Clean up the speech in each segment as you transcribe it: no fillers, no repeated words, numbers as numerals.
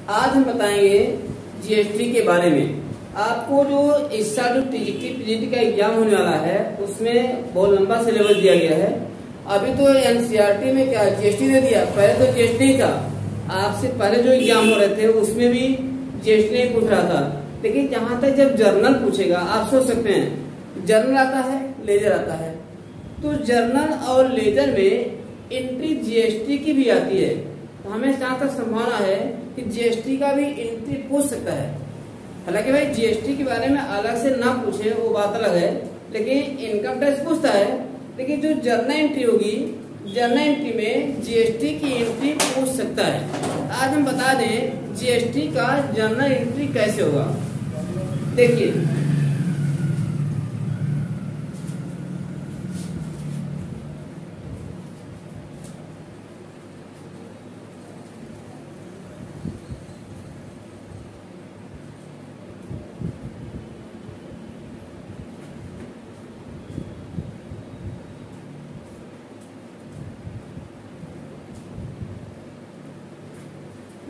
आज हम बताएंगे जीएसटी के बारे में। आपको जो इस साल जो टीजीटी पीजीटी का एग्जाम होने वाला है उसमें बहुत लंबा सिलेबस दिया गया है। अभी तो एनसीईआरटी में क्या जीएसटी दे दिया, पहले तो जीएसटी नहीं था। आपसे पहले जो एग्जाम हो रहे थे उसमें भी जीएसटी नहीं पूछ रहा था, लेकिन जहां तक जब जर्नल पूछेगा आप सोच सकते हैं जर्नल आता है लेजर आता है, तो जर्नल और लेजर में एंट्री जीएसटी की भी आती है। तो हमें जहां तक संभावना है कि जीएसटी का भी एंट्री पूछ सकता है। हालांकि भाई जीएसटी के बारे में अलग से ना पूछे वो बात अलग है, लेकिन इनकम टैक्स पूछता है। लेकिन जो जर्नल एंट्री होगी, जर्नल एंट्री में जीएसटी की एंट्री पूछ सकता है। आज हम बता दें जीएसटी का जर्नल एंट्री कैसे होगा। देखिए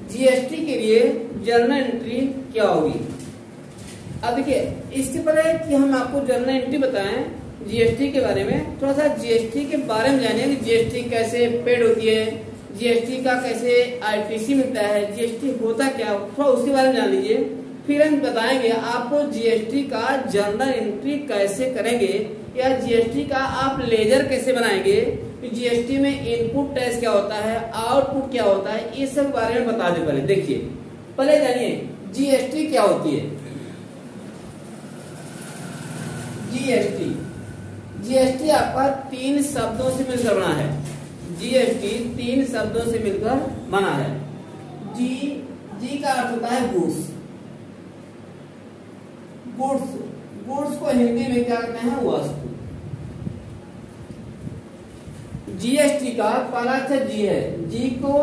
जीएसटी के लिए जर्नल एंट्री क्या होगी। अब देखिए इसके पहले कि हम आपको जर्नल एंट्री बताएं जीएसटी के बारे में, थोड़ा सा जीएसटी के बारे में जानिए कि जीएसटी कैसे पेड होती है, जीएसटी का कैसे आईटीसी मिलता है, जीएसटी होता क्या, थोड़ा उसके बारे में जान लीजिए। फिर हम बताएंगे आपको जीएसटी का जर्नल एंट्री कैसे करेंगे या जीएसटी का आप लेजर कैसे बनाएंगे, जीएसटी में इनपुट टैक्स क्या होता है, आउटपुट क्या होता है, ये सब बारे में बता दे। पहले देखिए, पहले जानिए जीएसटी क्या होती है। जीएसटी जीएसटी आपका 3 शब्दों से मिलकर बना है। जीएसटी 3 शब्दों से मिलकर बना है। जी का अर्थ होता है गुड्स। गुड्स को हिंदी में क्या कहते हैं, वस्तु। जीएसटी का पहला अक्षर जी है, जी को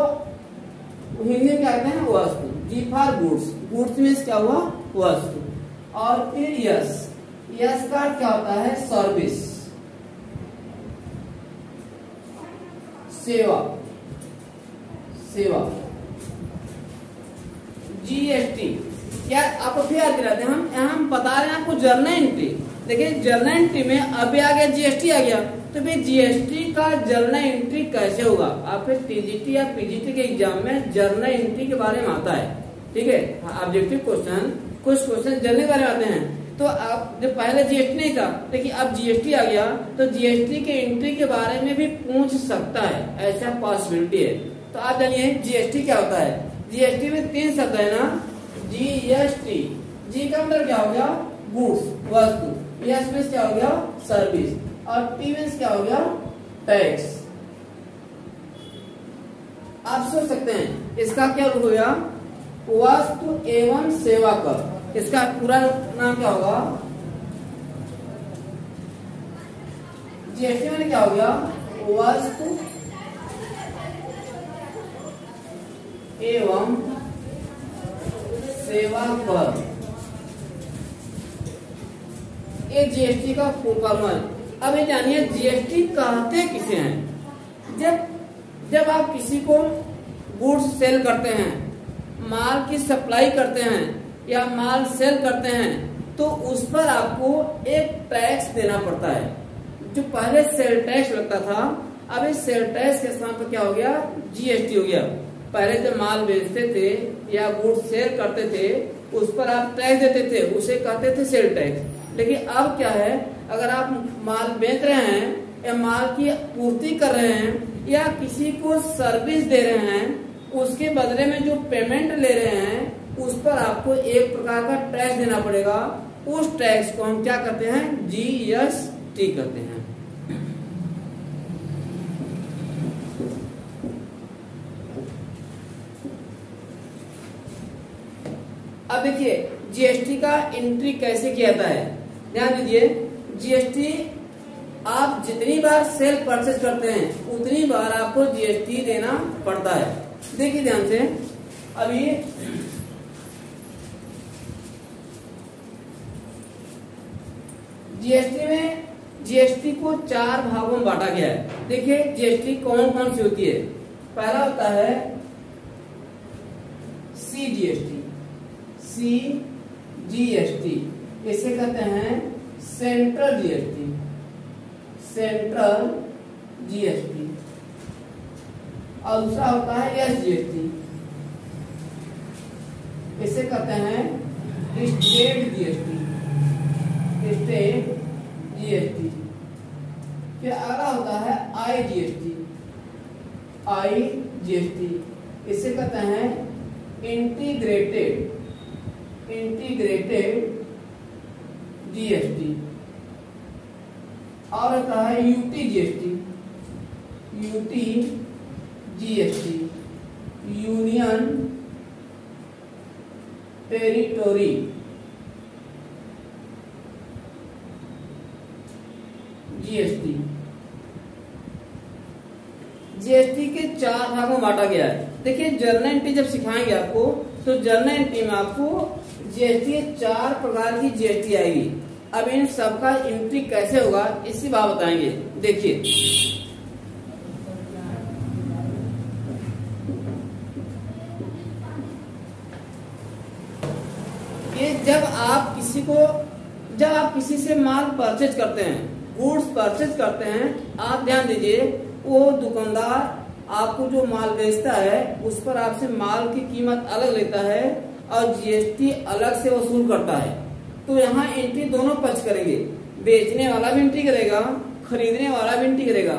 हिंदी में क्या कहते हैं, वस्तु। जी फॉर गुड्स, गुड्स मीन्स क्या हुआ, वस्तु। और फिर यस का क्या होता है, सर्विस, सेवा। जीएसटी क्या आपको फिर याद दिलाते हैं, हम बता रहे हैं आपको जर्नल एंट्री। देखिए जर्नल एंट्री में अभी आ गया जीएसटी आ गया, तो फिर जीएसटी का जर्नल एंट्री कैसे होगा। आपके टीजीटी या पीजीटी के एग्जाम में जर्नल एंट्री के बारे में आता है, ठीक है। ऑब्जेक्टिव क्वेश्चन, कुछ क्वेश्चन जर्नल के बारे में आते हैं। तो आप जब पहले जीएसटी नहीं था, लेकिन अब जीएसटी आ गया, तो जीएसटी के एंट्री के बारे में भी पूछ सकता है, ऐसा पॉसिबिलिटी है। तो आप जानिए जीएसटी क्या होता है। जीएसटी में 3 शब्द है ना, जीएसटी। जी का मतलब क्या हो गया, गुड्स, वस्तु। यस मीन्स क्या हो गया, सर्विस। और टी मीन्स क्या हो गया, टैक्स। आप सोच सकते हैं इसका क्या रूप हो गया, वस्तु एवं सेवा कर। इसका पूरा नाम क्या होगा, जीएसटी में क्या हो गया, वस्तु एवं सेवा कर। ये जीएसटी का फुल फॉर्म है। अब ये जानिए जीएसटी कहते किसे हैं। जब आप किसी को गुड्स सेल करते हैं, माल की सप्लाई करते हैं या माल सेल करते हैं, तो उस पर आपको एक टैक्स देना पड़ता है। जो पहले सेल टैक्स लगता था, अब इस सेल टैक्स के स्थान पर क्या हो गया, जीएसटी हो गया। पहले जब माल बेचते थे या गुड्स सेल करते थे उस पर आप टैक्स देते थे, उसे कहते थे सेल टैक्स। लेकिन अब क्या है, अगर आप माल बेच रहे हैं या माल की पूर्ति कर रहे हैं या किसी को सर्विस दे रहे हैं, उसके बदले में जो पेमेंट ले रहे हैं उस पर आपको एक प्रकार का टैक्स देना पड़ेगा। उस टैक्स को हम क्या कहते हैं, जीएसटी कहते हैं। अब देखिए जीएसटी का एंट्री कैसे किया जाता है। ध्यान दीजिए, जीएसटी आप जितनी बार सेल परचेज करते हैं उतनी बार आपको जीएसटी देना पड़ता है। देखिए ध्यान से, अभी जीएसटी में जीएसटी को 4 भागों में बांटा गया है। देखिए जीएसटी कौन कौन सी होती है। पहला होता है CGST इसे कहते हैं सेंट्रल GST, सेंट्रल GST। और दूसरा होता है SGST, इसे कहते हैं स्टेट GST, स्टेट GST। फिर अगला होता है IGST, इसे कहते हैं इंटीग्रेटेड GST। और होता है UTGST, union territory GST। GST के 4 भागों में बांटा गया है। देखिए जर्नल एंट्री जब सिखाएंगे आपको, तो जर्नल एंट्री में आपको GST 4 प्रकार की GST आएगी। अब इन सबका एंट्री कैसे होगा इसी बात बताएंगे। देखिए ये जब आप किसी से माल परचेज करते हैं, गुड्स परचेज करते हैं, आप ध्यान दीजिए वो दुकानदार आपको जो माल बेचता है उस पर आपसे माल की कीमत अलग लेता है और GST अलग से वसूल करता है। तो यहाँ एंट्री दोनों पक्ष करेंगे, बेचने वाला भी एंट्री करेगा, खरीदने वाला भी एंट्री करेगा।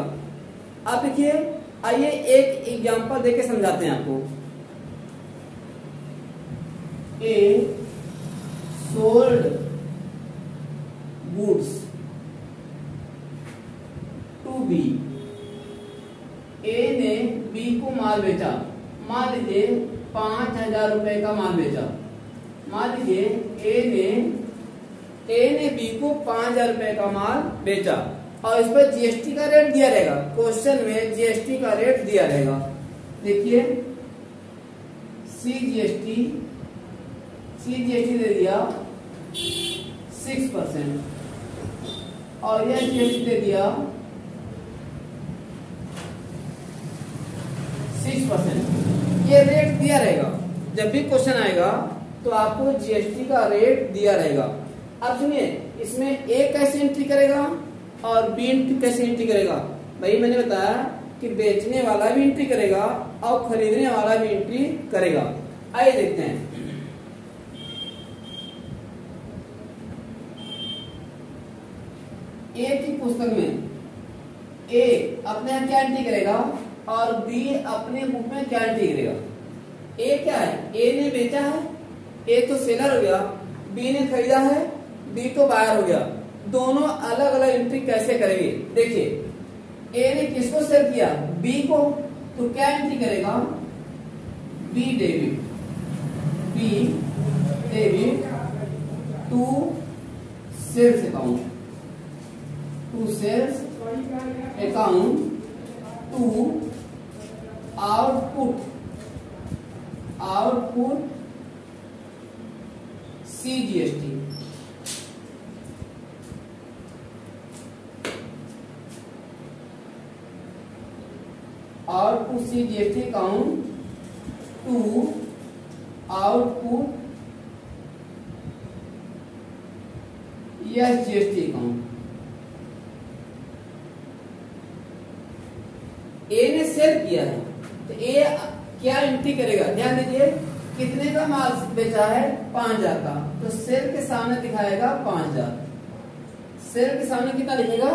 आप देखिए, आइए एक एग्जांपल देके समझाते हैं आपको। A sold goods to B, A ने बी को माल बेचा, मान लीजिए 5,000 रुपए का माल बेचा। मान लीजिए ए ने बी को 5,000 रुपए का माल बेचा और इस पर GST का रेट दिया रहेगा। क्वेश्चन में GST का रेट दिया रहेगा। देखिए CGST दे दिया 6% और यह GST दे दिया 6%। ये रेट दिया रहेगा। जब भी क्वेश्चन आएगा तो आपको GST का रेट दिया रहेगा। अब सुनिए, इसमें ए कैसे एंट्री करेगा और बी कैसे एंट्री करेगा। भाई मैंने बताया कि बेचने वाला भी एंट्री करेगा और खरीदने वाला भी एंट्री करेगा। आइए देखते हैं। ए की पुस्तक में ए अपने यहाँ क्या एंट्री करेगा और बी अपने बुक में क्या एंट्री करेगा। ए क्या है, ए ने बेचा है, ए तो सेलर हो गया, बी ने खरीदा है, बी तो बायर हो गया। दोनों अलग अलग एंट्री कैसे करेंगे। देखिए ए ने किसको सेल किया, बी को, तो क्या एंट्री करेगा, B debit to sales account, to output CGST। Output CGST account to output SGST account. A ने सेल किया है तो ए क्या एंट्री करेगा। ध्यान दीजिए, कितने का माल बेचा है, 5,000 का, तो सेल के सामने दिखाएगा 5,000। सेल के सामने कितना लिखेगा,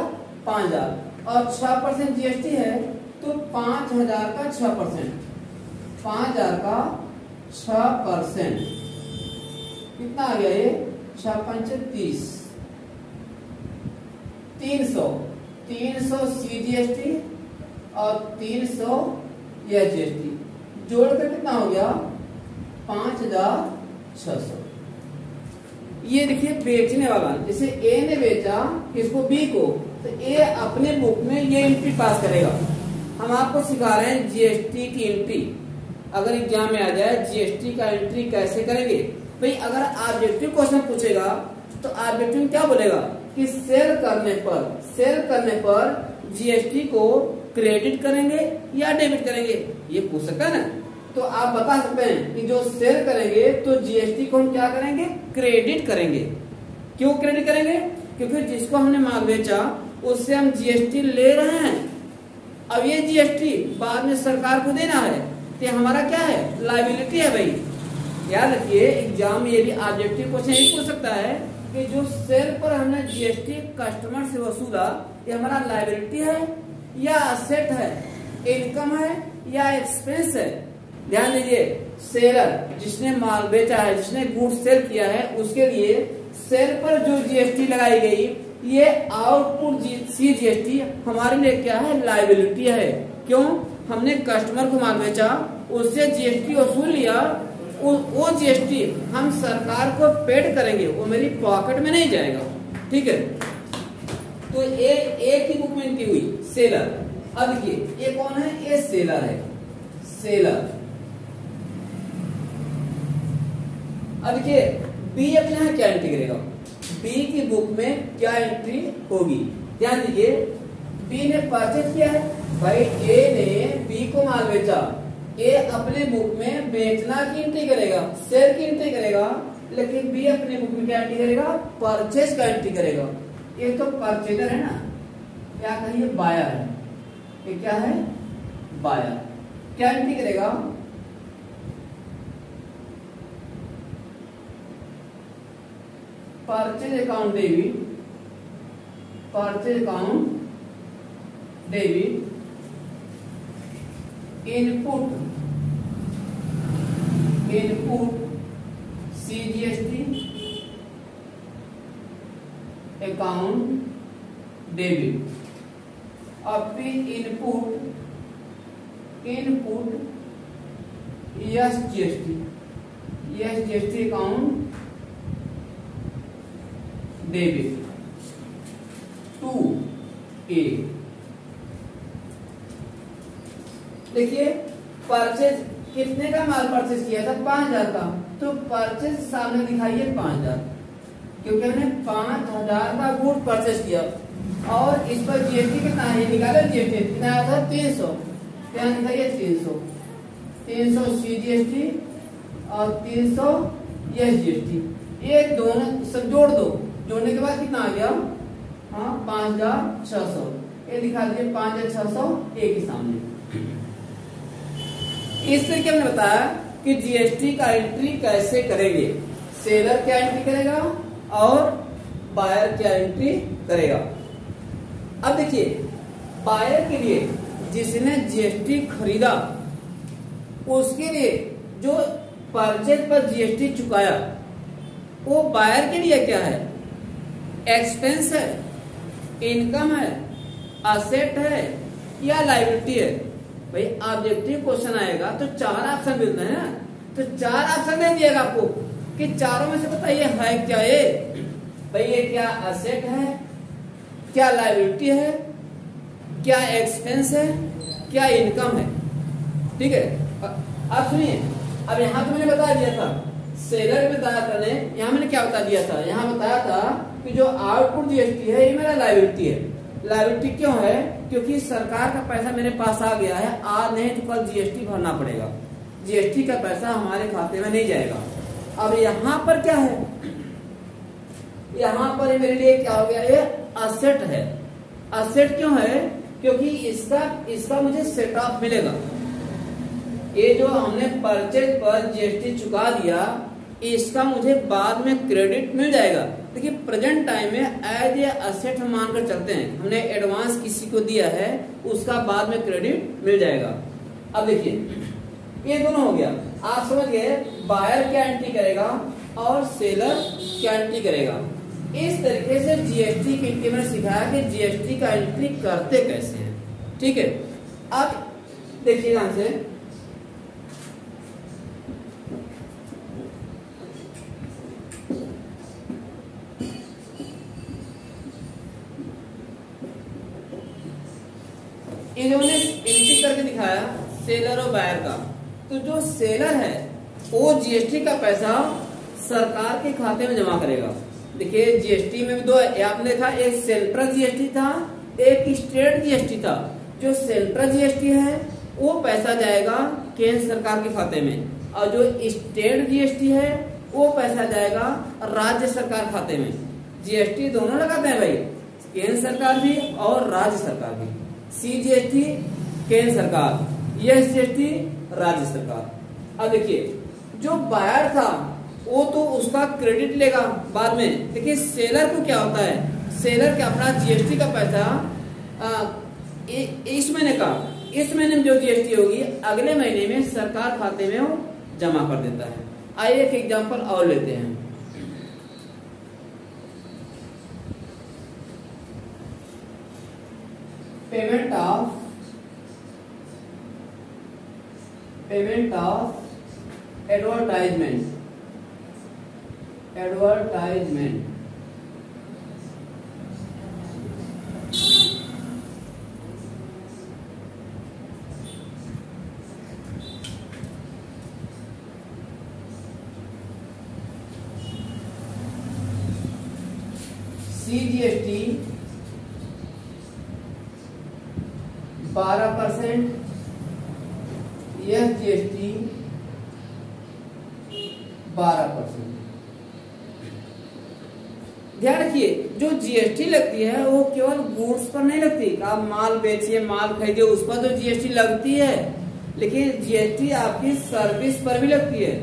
5,000 और 6% GST है तो 5,000 का 6%, 5,000 का 6% कितना आ गया, ये 6×5 30, 300 CGST और 300 SGST जोड़कर कितना हो गया, 5,600। ये देखिए बेचने वाला, जैसे ए ने बेचा किसको, बी को, तो ए अपने बुक में ये एंट्री पास करेगा। हम आपको सिखा रहे हैं GST की एंट्री। अगर एग्जाम में आ जाए GST का एंट्री कैसे करेंगे। भाई अगर ऑब्जेक्टिव क्वेश्चन पूछेगा तो ऑब्जेक्टिव क्या बोलेगा कि सेल करने पर GST को क्रेडिट करेंगे या डेबिट करेंगे, ये पूछ सकता है ना। तो आप बता सकते हैं कि जो सेल करेंगे तो जीएसटी को हम क्या करेंगे, क्रेडिट करेंगे। क्यों क्रेडिट करेंगे? क्योंकि जिसको हमने माल बेचा उससे हम जीएसटी ले रहे हैं। अब ये जीएसटी बाद में सरकार को देना है, तो हमारा क्या है, लायबिलिटी है भाई। याद रखिए एग्जाम में ये भी ऑब्जेक्टिव क्वेश्चन यही पूछ सकता है कि जो सेल पर हमने जीएसटी कस्टमर से वसूला ये हमारा लायबिलिटी है या असेट है, इनकम है या एक्सपेंस है। ध्यान दीजिए, सेलर जिसने माल बेचा है, जिसने गुड्स सेल किया है, उसके लिए सेल पर जो जीएसटी लगाई गई ये आउटपुट जीएसटी हमारे लिए क्या है, लायबिलिटी है। क्यों? हमने कस्टमर को माल बेचा, उससे जीएसटी वसूल लिया, वो जीएसटी हम सरकार को पेड करेंगे, वो मेरी पॉकेट में नहीं जाएगा। ठीक है, तो एक ही बुक में एंट्री हुई सेलर। अब देखिए ये कौन है, ये सेलर है, सेलर। अब देखिए बी अपने यहाँ क्या एंट्री करेगा, बी की बुक में क्या एंट्री होगी। ध्यान दीजिए, बी ने परचेज किया है भाई, ए ने बी को माल बेचा, ए अपने बुक में बेचना की एंट्री करेगा, सेल की एंट्री करेगा, लेकिन बी अपने बुक में क्या एंट्री करेगा, परचेज का एंट्री करेगा। ये तो परचेजर है ना, क्या कहिए, बायर है। ये क्या है, बायर। क्या एंट्री करेगा, purchase account debit, purchase account debit, input CGST account debit, अब फिर input SGST account debit 2A। देखिए परचेज कितने का माल परचेज किया था, 5000 का, तो परचेज सामने दिखाइए 5000, क्योंकि हमने 5000 का गुड परचेज किया और इस पर जीएसटी कितना है, निकाला जीएसटी कितना आया था, 300। क्या दिखाइए, 300 सीजीएसटी और 300 एसजीएसटी, ये दोनों सब जोड़ दो, जोड़ने के बाद कितना आ गया, हाँ 5600। ये दिखा दीजिए 5600 एक ही सामने। इस तरीके हमने बताया कि जीएसटी का एंट्री कैसे करेंगे, सेलर क्या एंट्री करेगा और बायर क्या एंट्री करेगा। अब देखिए बायर के लिए जिसने जीएसटी खरीदा उसके लिए जो परचेज पर जीएसटी चुकाया वो बायर के लिए क्या है, एक्सपेंस है, इनकम है, असेट है या लायबिलिटी है। भाई ऑब्जेक्टिव क्वेश्चन आएगा तो 4 ऑप्शन मिलते हैं ना, तो 4 ऑप्शन दे दिएगा आपको कि चारों में से बताइए है क्या ये, भाई ये क्या असेट है, क्या लायबिलिटी है, क्या एक्सपेंस है, क्या इनकम है। ठीक है, अब सुनिए, अब यहाँ तो मैंने बता दिया था, सेलर में बताया था ने, यहाँ मैंने क्या बता दिया था, यहाँ बताया था कि जो आउटपुट जीएसटी है ये मेरा लायबिलिटी है। लायबिलिटी क्यों है, क्योंकि सरकार का पैसा मेरे पास आ गया है, आज नहीं तो कल जीएसटी भरना पड़ेगा, जीएसटी का पैसा हमारे खाते में नहीं जाएगा। अब यहाँ पर क्या है, यहाँ पर मेरे लिए क्या हो गया, ये असेट है। असेट क्यों है, क्योंकि इसका मुझे सेट ऑफ मिलेगा। ये जो हमने परचेज पर जीएसटी चुका दिया इसका मुझे बाद में क्रेडिट मिल जाएगा। देखिए प्रेजेंट टाइम में एज ए असेट हम मानकर चलते हैं, हमने एडवांस किसी को दिया है उसका बाद में क्रेडिट मिल जाएगा। अब देखिए ये दोनों हो गया, आप समझ गए बायर क्या एंट्री करेगा और सेलर क्या एंट्री करेगा। इस तरीके से जीएसटी की एंट्री मैंने सिखाया कि जीएसटी का एंट्री करते कैसे हैं। ठीक है, अब देखिए ध्यान से, इन्होंने एंट्री करके दिखाया सेलर और बायर का। तो जो सेलर है वो जीएसटी का पैसा सरकार के खाते में जमा करेगा। देखिए जीएसटी में भी दो है, आपने देखा एक सेंट्रल जीएसटी था, एक स्टेट जीएसटी था। जो सेंट्रल जीएसटी है वो पैसा जाएगा केंद्र सरकार के खाते में, और जो स्टेट जीएसटी है वो पैसा जाएगा राज्य सरकार खाते में। जीएसटी दोनों लगाते हैं भाई, केंद्र सरकार भी और राज्य सरकार भी। सीजीएसटी केंद्र सरकार, एसजीएसटी राज्य सरकार। अब देखिए जो बायर था वो तो उसका क्रेडिट लेगा बाद में। देखिए सेलर को क्या होता है, सेलर के अपना जीएसटी का पैसा इस महीने में जो जीएसटी होगी अगले महीने में सरकार खाते में वो जमा कर देता है। आइए एक एग्जांपल और लेते हैं। Payment of advertisement CGST 12%, SGST 12%। ध्यान रखिए जो जीएसटी लगती है वो केवल गुड्स पर नहीं लगती। आप माल बेचिए, माल खरीदिए, उस पर तो जीएसटी लगती है, लेकिन जीएसटी आपकी सर्विस पर भी लगती है,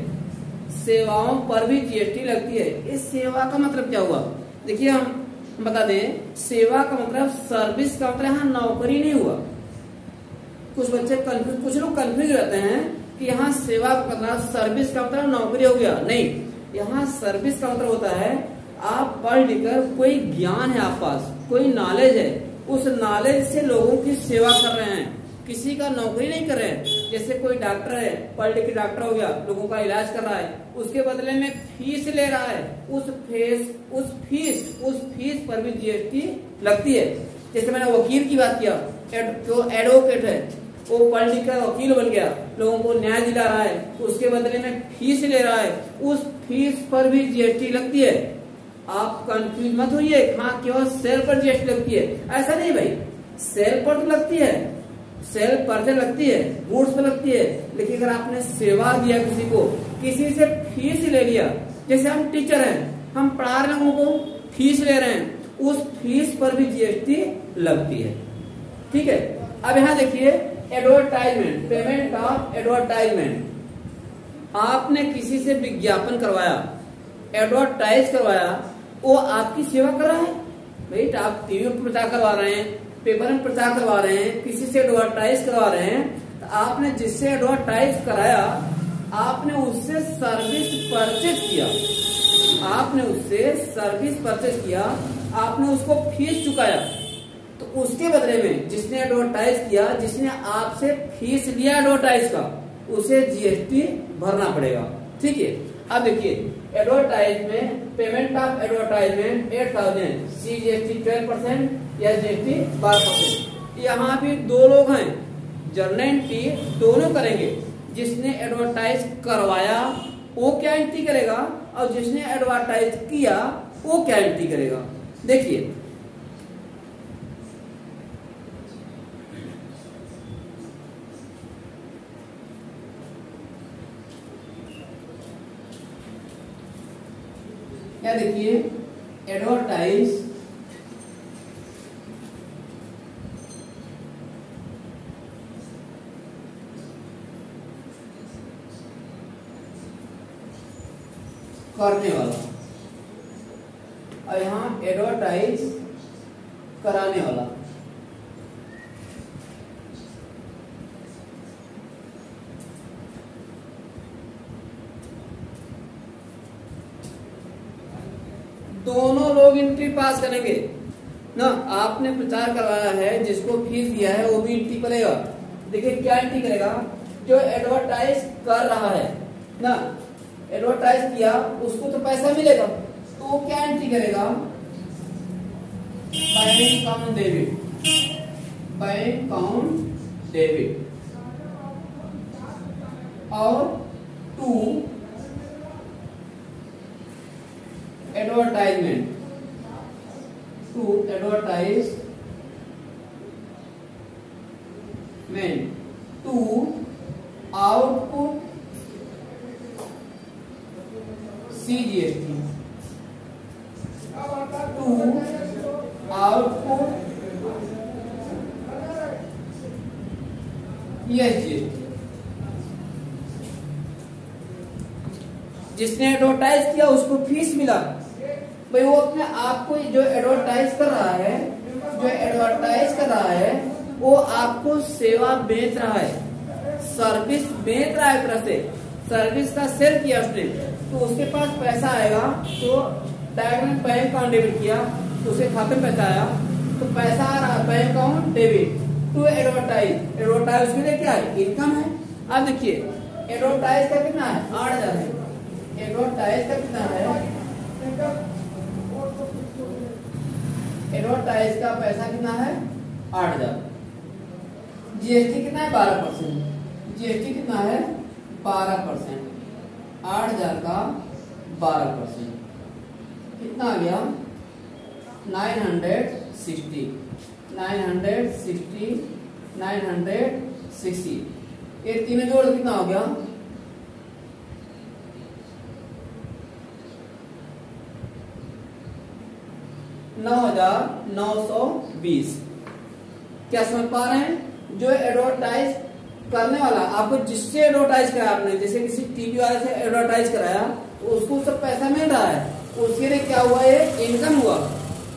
सेवाओं पर भी जीएसटी लगती है। इस सेवा का मतलब क्या हुआ, देखिए हम बता दें, सेवा का मतलब सर्विस का मतलब यहाँ नौकरी नहीं हुआ। कुछ बच्चे कंफ्यूज, कुछ लोग कंफ्यूज रहते हैं कि यहाँ सेवा का मतलब सर्विस का मतलब नौकरी हो गया। नहीं, यहाँ सर्विस का मतलब होता है आप पढ़ लिख कर कोई ज्ञान है आप पास, कोई नॉलेज है, उस नॉलेज से लोगों की सेवा कर रहे हैं, किसी का नौकरी नहीं कर रहे हैं। जैसे कोई डॉक्टर है, पढ़ लिख के डॉक्टर हो गया, लोगों का इलाज कर रहा है, उसके बदले में फीस ले रहा है, उस फीस पर भी जीएसटी लगती है। जैसे मैंने वकील की बात किया, जो एडवोकेट है वो पढ़ लिख कर वकील बन गया, लोगों को न्याय दिला रहा है, उसके बदले में फीस ले रहा है, उस फीस पर भी जीएसटी लगती है। आप कंफ्यूज मत होइए, हाँ केवल सेल पर जीएसटी लगती है, ऐसा नहीं भाई। सेल पर तो लगती है, सेल पर से लगती है, गुड्स पर लगती है, लेकिन अगर आपने सेवा दिया किसी को, किसी से फीस ले लिया, जैसे हम टीचर हैं, हम पढ़ा रहे हैं, लोगों को फीस ले रहे हैं, उस फीस पर भी जीएसटी लगती है। ठीक है, अब यहाँ देखिए एडवर्टाइजमेंट, पेमेंट ऑफ एडवर्टाइजमेंट। आपने किसी से विज्ञापन करवाया, एडवर्टाइज करवाया, वो आपकी सेवा कर रहा है भाई। आप टीवी में प्रचार करवा रहे हैं, पेपर में प्रचार करवा रहे हैं, किसी से एडवर्टाइज करवा रहे हैं, तो आपने जिससे एडवर्टाइज कराया आपने उससे सर्विस परचेज किया, आपने उसको फीस चुकाया, तो उसके बदले में जिसने एडवर्टाइज किया, जिसने आपसे फीस लिया एडवर्टाइज का, उसे जीएसटी भरना पड़ेगा। ठीक है, अब देखिए advertisement, payment of advertisement 8000, CGST 12%, SGST 12%। यहाँ भी दो लोग हैं, जर्नल एंट्री दोनों करेंगे। जिसने एडवर्टाइज करवाया वो क्या एंट्री करेगा, और जिसने एडवर्टाइज किया वो क्या एंट्री करेगा। देखिए क्या, देखिए एडवर्टाइज करने वाला और यहाँ एडवर्टाइज कराने वाला। दोनों लोग एंट्री पास करेंगे ना। आपने प्रचार करवाया है, जिसको फीस दिया है वो भी एंट्री करेगा। देखिए क्या एंट्री करेगा, जो एडवर्टाइज कर रहा है ना, एडवर्टाइज किया, उसको तो पैसा मिलेगा, तो वो क्या एंट्री करेगा, बैंक अकाउंट डेबिट और to advertisement, to CGST to output SGST। जिसने एडवर्टाइज किया उसको फीस मिला, भाई वो अपने आप को जो एडवर्टाइज कर रहा है वो आपको सेवा बेच रहा है, सर्विस बेच रहा है। तरह से सर्विस का सेल किया उसने, तो उसके पास पैसा आएगा, तो डायरेक्ट बैंक अकाउंट डेबिट किया, तो उसके खाते में पैसा आया, तो पैसा आ रहा है bank account debit to advertise. Advertise उसके लिए क्या है? इनकम है। अब देखिए एडवर्टाइज का कितना है? 8,000 है। एडवर्टाइज का कितना है? एडवर्टाइज का पैसा कितना है? 8,000। जीएसटी कितना है? 12%। जीएसटी कितना है? 12%। 8,000 का 12% कितना आ गया? 960। 960 ये तीनों जोड़ कितना हो गया? 9,920। क्या समझ पा रहे हैं? जो एडवर्टाइज करने वाला, आपको जिससे एडवर्टाइज कराया आपने, जैसे किसी टीवी वाले से एडवर्टाइज कराया तो उसको सब पैसा मिल रहा है, उसके लिए क्या हुआ? ये इनकम हुआ।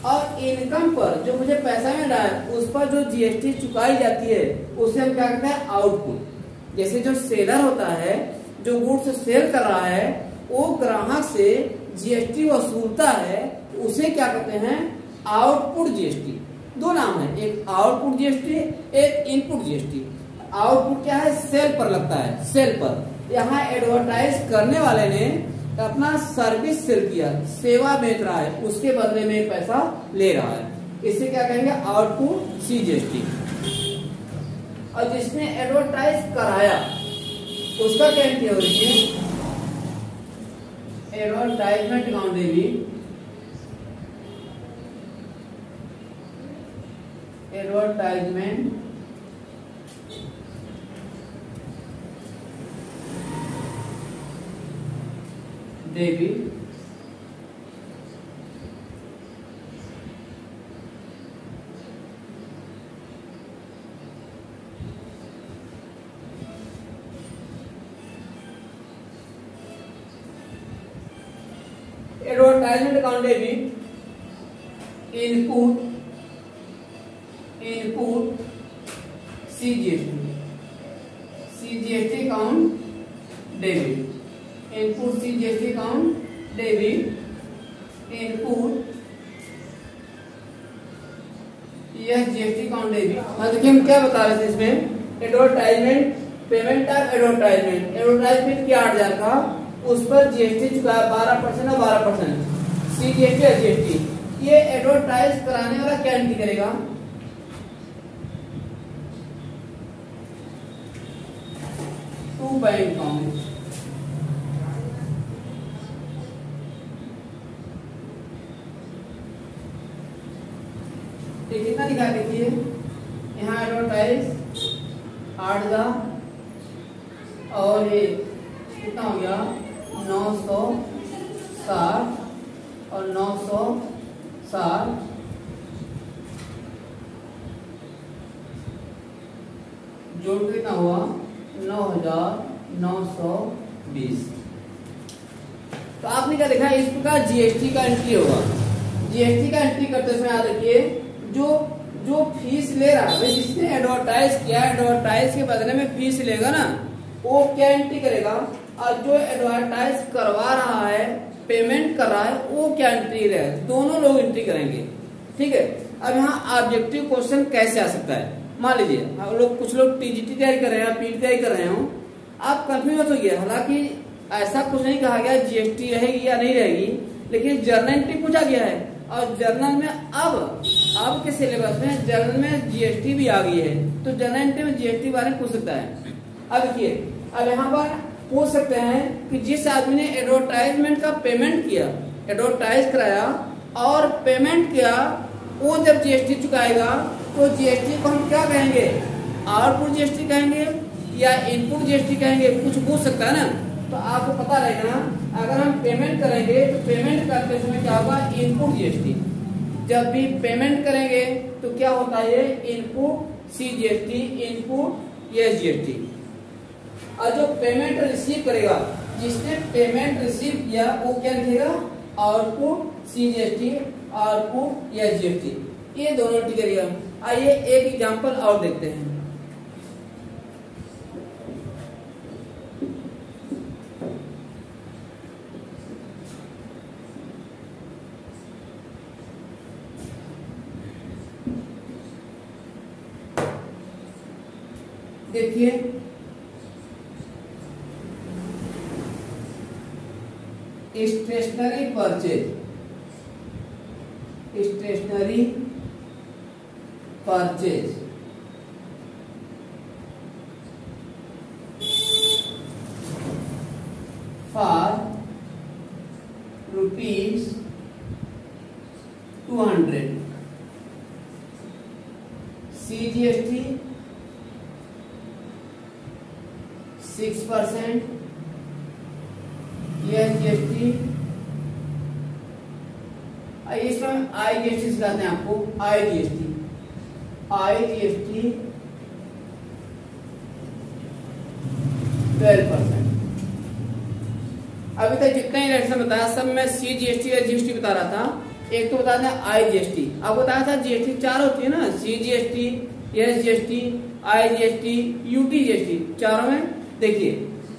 और इनकम पर जो मुझे पैसा मिल रहा है उस पर जो जीएसटी चुकाई जाती है उसे हम क्या कहते हैं? आउटपुट। जैसे जो सेलर होता है, जो गुड्स सेल कर रहा है, वो ग्राहक से जीएसटी वसूलता है, उसे क्या कहते हैं? Output GST. दो नाम है, एक आउटपुट जीएसटी, एक इनपुट जीएसटी। आउटपुट क्या है? सेल पर लगता है, सेल पर। यहाँ एडवर्टाइज करने वाले ने अपना सर्विस सेल किया, सेवा बेच रहा है, उसके बदले में पैसा ले रहा है, इसे क्या कहेंगे? Output CGST. और जिसने एडवर्टाइज कराया उसका क्या एंट्री हो रही है? Advertisement account debit, advertisement debit advertisement account debit input CGST account debit, input CGST account debit, input GST account debit. हाँ देखिए हम क्या बता रहे थे इसमें? Advertisement, payment of advertisement, advertisement किया 8,000 का, उस पर जीएसटी चुकाया 12% और 12%, सीजीएसटी और जीएसटी। ये एडवर्टाइज कराने वाला क्या एंट्री करेगा? टू बैंक अकाउंट, कितना लिखा है? देखिए यहाँ एडवर्टाइज 8,000 और ये कितना हो गया? 960 और 960 जोड़ के कितना हुआ? 9,920। तो आपने क्या देखा? इस प्रकार जीएसटी का एंट्री होगा। जीएसटी का एंट्री करते समय याद रखिए, जो फीस ले रहा है, जिसने एडवर्टाइज किया, एडवर्टाइज के बदले में फीस लेगा ना, वो क्या एंट्री करेगा? और जो एडवर्टाइज करवा रहा है, पेमेंट कर रहा है, वो क्या एंट्री रहेगा? दोनों लोग एंट्री करेंगे। ठीक है। अब यहाँ ऑब्जेक्टिव क्वेश्चन कैसे आ सकता है? मान लीजिए आप लोग, कुछ लोग टीजीटी तैयारी कर रहे हैं, पीटी तैयारी कर रहे हो, आप कंफ्यूज मत होइए। हालांकि ऐसा कुछ नहीं कहा गया जीएसटी रहेगी या नहीं रहेगी, लेकिन जर्नल एंट्री पूछा गया है, और जर्नल में अब के सिलेबस में जर्नल में जीएसटी भी आ गई है, तो जर्नल एंट्री में जीएसटी बारे में पूछ सकता है। अब देखिए, अब यहाँ पर पूछ सकते हैं कि जिस आदमी ने एडवर्टाइजमेंट का पेमेंट किया, एडवर्टाइज कराया और पेमेंट किया, वो जब जीएसटी चुकाएगा तो जीएसटी को हम क्या कहेंगे? आउटपुट जीएसटी कहेंगे या इनपुट जीएसटी कहेंगे? कुछ पूछ सकता है ना। तो आपको पता रहेगा, अगर हम पेमेंट पेमेंट करेंगे तो पेमेंट करते समय क्या होगा, इनपुट जीएसटी। जब भी पेमेंट करेंगे तो क्या होता है, input C GST, input S GST. और जो पेमेंट रिसीव करेगा, जिसने पेमेंट रिसीव किया वो क्या लिखेगा, output C GST, output S GST. ये दोनों एंट्री करेगा। आइए एक एग्जांपल और देखते हैं। देखिए stationery purchase, stationery purchase for ₹200, CGST 6%, SGST, इसमें IGST सिखाते हैं आपको, IGST 12%। अभी तक जितना ही रेट बताया सब मैं CGST और GST बता रहा था। एक तो बता दें IGST, आपको बताया था GST 4 होती है ना, CGST, SGST, IGST, UTGST, चारों में। देखिए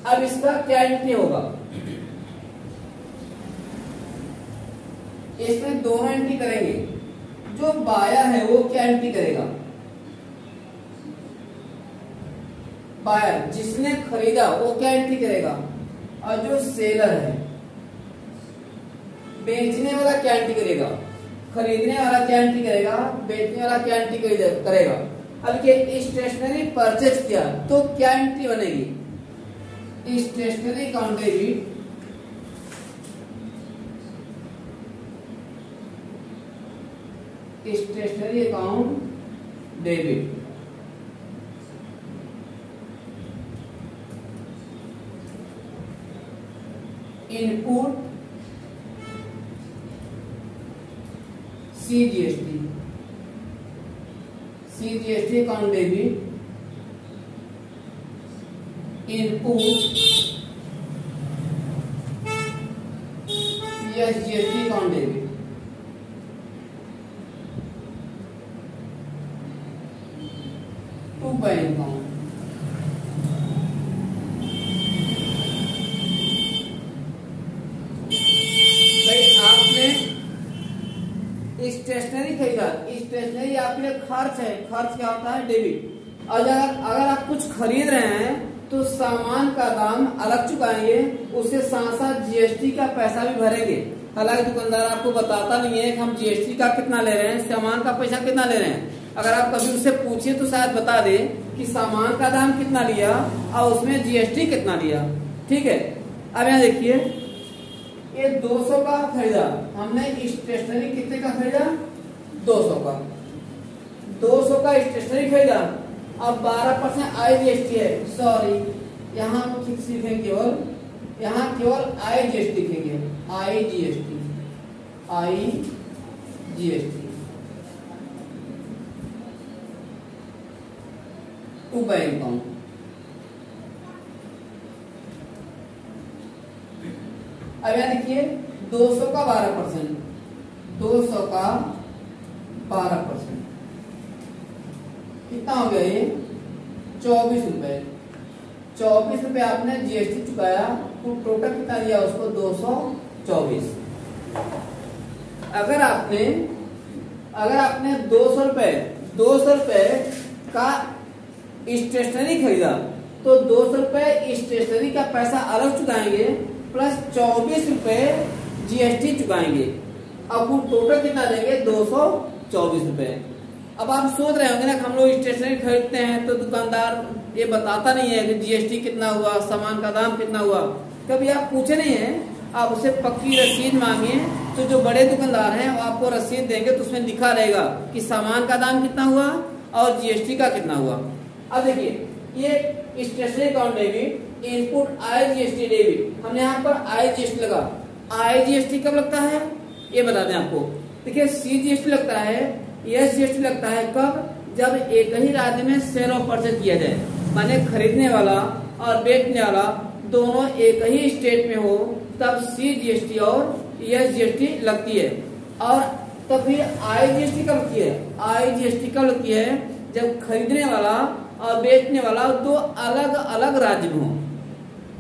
अब इसका क्या एंट्री होगा, इसमें दोनों एंट्री करेंगे। जो बायर है वो क्या एंट्री करेगा, बायर जिसने खरीदा वो क्या एंट्री करेगा, और जो सेलर है, बेचने वाला क्या एंट्री करेगा, खरीदने वाला क्या एंट्री करेगा, बेचने वाला क्या एंट्री करेगा। अब ये स्टेशनरी परचेज किया तो क्या एंट्री बनेगी, stationery account debit, stationery account debit, input CGST, CGST account debit, input SGST account debit. To bank account, stationery खरीदा, स्टेशनरी आपके लिए खर्च है, खर्च क्या होता है, डेबिट। और अगर आप कुछ खरीद रहे हैं तो सामान का दाम अलग चुकाएंगे, उसके साथ साथ GST का पैसा भी भरेंगे। हालांकि दुकानदार आपको बताता नहीं है कि हम GST का कितना ले रहे हैं, सामान का पैसा कितना ले रहे हैं। अगर आप कभी उससे पूछिए तो शायद बता दे कि सामान का दाम कितना लिया और उसमें GST कितना लिया। ठीक है, अब यहाँ देखिए ये 200 का खरीदा हमने, स्टेशनरी कितने का खरीदा, 200 का, 200 का स्टेशनरी खरीदा। अब 12% IGST है, सॉरी यहाँ फिक्स लिखेंगे, केवल यहाँ केवल IGST लिखेंगे, IGST टू बैंक अकाउंट। अब यहाँ देखिए 200 का 12%, 200 का 12% कितना हो गया, ये 24 रुपए। 24 रुपए आपने GST चुकाया तो टोटल कितना दिया उसको, 224। अगर आपने 200 रुपए का स्टेशनरी खरीदा तो 200 रुपए स्टेशनरी का पैसा अलग चुकाएंगे प्लस 24 रुपए GST चुकाएंगे। अब वो टोटल कितना देंगे, 224 रुपए। अब आप सोच रहे होंगे ना कि हम लोग स्टेशनरी खरीदते हैं तो दुकानदार ये बताता नहीं है कि GST कितना हुआ, सामान का दाम कितना हुआ। कभी आप पूछे नहीं है, आप उसे पक्की रसीद मांगिए तो जो बड़े दुकानदार हैं वो आपको रसीद देंगे तो उसमें लिखा रहेगा कि सामान का दाम कितना हुआ और GST का कितना हुआ। अब देखिए ये stationery account debit, input IGST debit, हमने यहाँ पर IGST लगा। IGST कब लगता है ये बता दें आपको। देखिए CGST लगता है, SGST लगता है कब, जब एक ही राज्य में सेल और परचेज किया जाए, माने खरीदने वाला और बेचने वाला दोनों एक ही स्टेट में हो, तब CGST और SGST लगती है। और तो फिर IGST कब लगती है, IGST कब लगती है, जब खरीदने वाला और बेचने वाला दो अलग अलग राज्य में हो।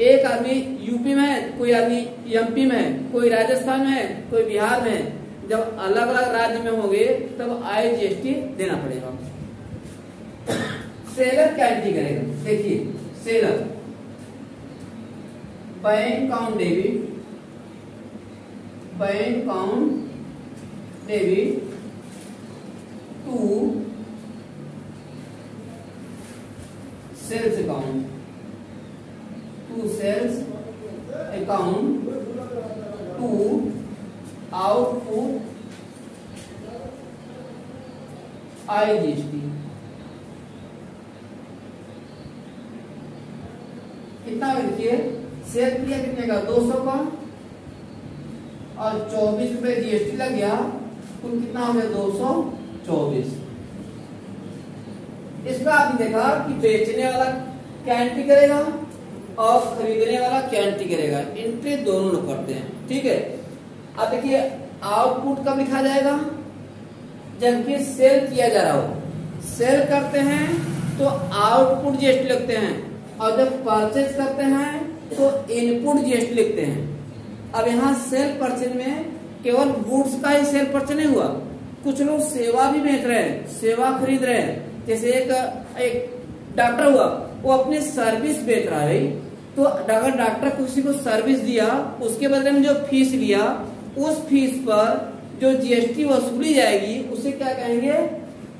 एक आदमी यूपी में है, कोई आदमी MP में है, कोई राजस्थान में है, कोई बिहार में है। जब अलग अलग राज्य में होंगे तब IGST देना पड़ेगा। सेलर क्या एंट्री करेगा, देखिए seller bank account debit, bank account debit to sales account, to sales account to output IGST। कितना देखिए सेल किया कितने का, 200 का, और 24 रुपए GST लग गया, कुल कितना हो गया 224। इसमें आपने देखा कि बेचने वाला क्या एंट्री करेगा और खरीदने वाला क्या एंट्री करेगा, एंट्री दोनों लोग करते हैं, ठीक है। अब देखिए आउटपुट कब लिखा जाएगा, जबकि सेल किया जा रहा हो। सेल करते हैं तो आउटपुट GST लिखते हैं, और जब परचेज करते हैं तो इनपुट GST लिखते हैं। अब यहाँ सेल परचेज में केवल गुड्स का ही सेल परचेज नहीं हुआ, कुछ लोग सेवा भी बेच रहे हैं, सेवा खरीद रहे हैं। जैसे एक डॉक्टर हुआ, वो अपनी सर्विस बेच रहा है, तो अगर डॉक्टर किसी को सर्विस दिया, उसके बदले में जो फीस लिया, उस फीस पर जो GST वसूली जाएगी उसे क्या कहेंगे,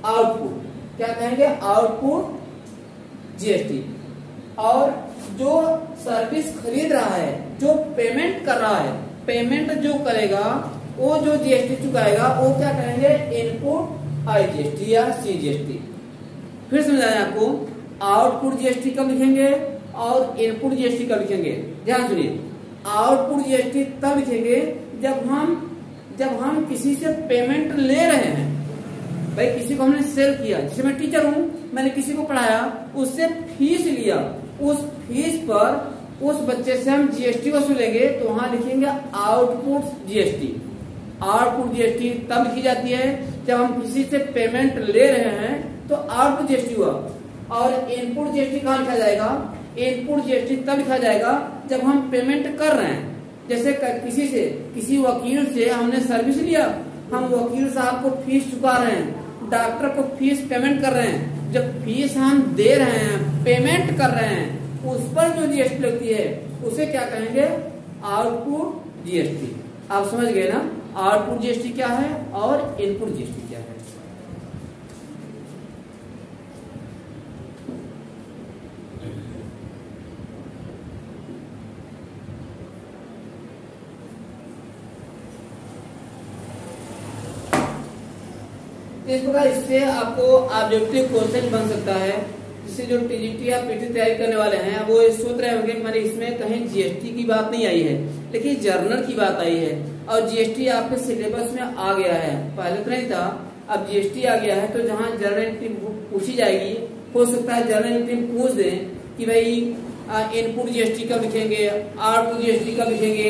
आउटपुट। क्या कहेंगे, आउटपुट GST। और जो सर्विस खरीद रहा है, जो पेमेंट कर रहा है, पेमेंट जो करेगा वो जो GST चुकाएगा वो क्या कहेंगे, इनपुट IGST या CGST। फिर समझाएं आपको, आउटपुट GST कब लिखेंगे और इनपुट GST कब लिखेंगे। ध्यान सुनिए, आउटपुट GST तब लिखेंगे जब हम किसी से पेमेंट ले रहे हैं। भाई किसी को हमने सेल किया, जैसे मैं टीचर हूं, मैंने किसी को पढ़ाया, उससे फीस लिया, उस फीस पर उस बच्चे से हम GST वसूलेंगे, तो वहां लिखेंगे आउटपुट GST। आउटपुट GST तब लिखी जाती है जब हम किसी से पेमेंट ले रहे हैं, तो आउटपुट GST हुआ। और इनपुट GST कहाँ लिखा जाएगा, इनपुट GST तब लिखा जाएगा जब हम पेमेंट कर रहे हैं। जैसे किसी वकील से हमने सर्विस लिया, हम वकील साहब को फीस चुका रहे हैं, डॉक्टर को फीस पेमेंट कर रहे हैं। जब फीस हम दे रहे हैं, पेमेंट कर रहे हैं, उस पर जो GST लगती है उसे क्या कहेंगे, आउटपुट GST। आप समझ गए ना, आउटपुट GST क्या है और इनपुट GST क्या है। इस प्रकार इससे आपको ऑब्जेक्टिव क्वेश्चन बन सकता है, जिससे जो TGT या PT तैयारी करने वाले हैं वो सोच रहे होंगे कि मैंने इसमें कहीं GST की बात नहीं आई है, लेकिन जर्नल की बात आई है और GST आपके सिलेबस में आ गया है। पहले तो नहीं था, अब GST आ गया है, तो जहाँ जर्नल एंट्री पूछी जाएगी, हो सकता है जर्नल एंट्री पूछ दें कि भाई इनपुट GST कब लिखेंगे, आउटपुट GST कब लिखेंगे,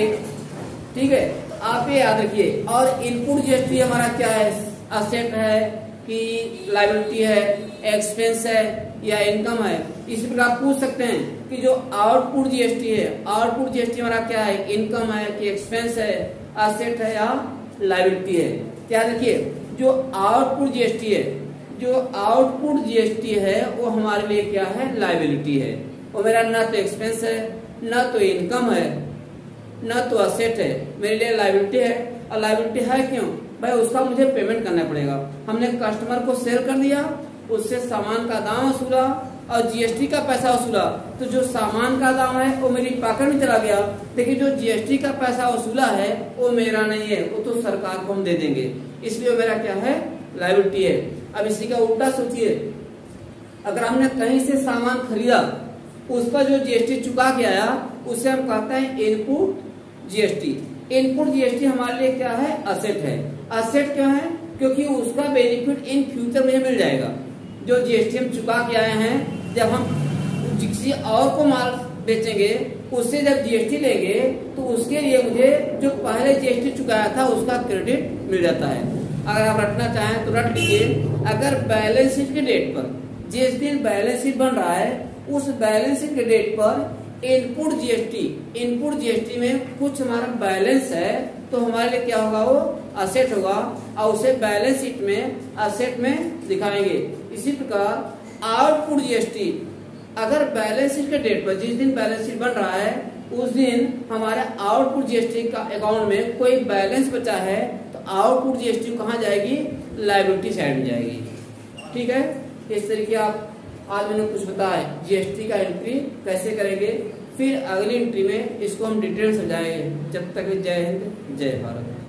ठीक है। आप ये याद रखिए। और इनपुट GST हमारा क्या है, असेट है कि लायबिलिटी है, एक्सपेंस है या इनकम है। इसी प्रकार पूछ सकते हैं कि जो आउटपुट GST है, आउटपुट GST हमारा क्या है, इनकम है कि एक्सपेंस है, असेट है या लायबिलिटी है। क्या देखिए, जो आउटपुट GST है, जो आउटपुट GST है वो हमारे लिए क्या है, लायबिलिटी है। वो मेरा ना तो एक्सपेंस है, ना तो इनकम है, ना तो असेट है, मेरे लिए लायबिलिटी है। और लायबिलिटी है क्यों, भाई उसका मुझे पेमेंट करना पड़ेगा। हमने कस्टमर को सेल कर दिया, उससे सामान का दाम वसूला और GST का पैसा वसूला, तो जो सामान का दाम है वो मेरी पॉकेट में चला गया, लेकिन जो GST का पैसा वसूला है वो मेरा नहीं है, वो तो सरकार को हम दे देंगे, इसलिए मेरा क्या है, लायबिलिटी है। अब इसी का उल्टा सोचिए, अगर हमने कहीं से सामान खरीदा, उस पर जो GST चुका के आया उसे हम कहते हैं इनपुट GST। इनपुट जीएसटी हमारे लिए क्या है, असेट है। असेट क्यों है, क्योंकि उसका बेनिफिट इन फ्यूचर मुझे मिल जाएगा। जो जीएसटी हम चुका के आए हैं, जब हम किसी और को माल बेचेंगे उससे जब जीएसटी लेंगे तो उसके लिए मुझे जो पहले जीएसटी चुकाया था उसका क्रेडिट मिल जाता है। अगर आप रखना चाहें तो रख लीजिए। अगर बैलेंस शीट के डेट पर, जिस दिन बैलेंस शीट बन रहा है उस बैलेंस शीट के डेट पर इनपुट जीएसटी में कुछ हमारा बैलेंस है तो हमारे लिए क्या होगा, वो असेट होगा और उसे बैलेंस शीट में असेट में दिखाएंगे। इसी प्रकार आउटपुट जीएसटी, अगर बैलेंस शीट के डेट पर, जिस दिन बैलेंस शीट बन रहा है उस दिन हमारे आउटपुट जीएसटी का अकाउंट में कोई बैलेंस बचा है तो आउटपुट जीएसटी कहाँ जाएगी, लायबिलिटी साइड में जाएगी। ठीक है, इस तरीके आप आज मैंने कुछ बताया जीएसटी का एंट्री कैसे करेंगे। फिर अगली एंट्री में इसको हम डिटेल समझाएंगे। जब तक जय हिंद जय भारत।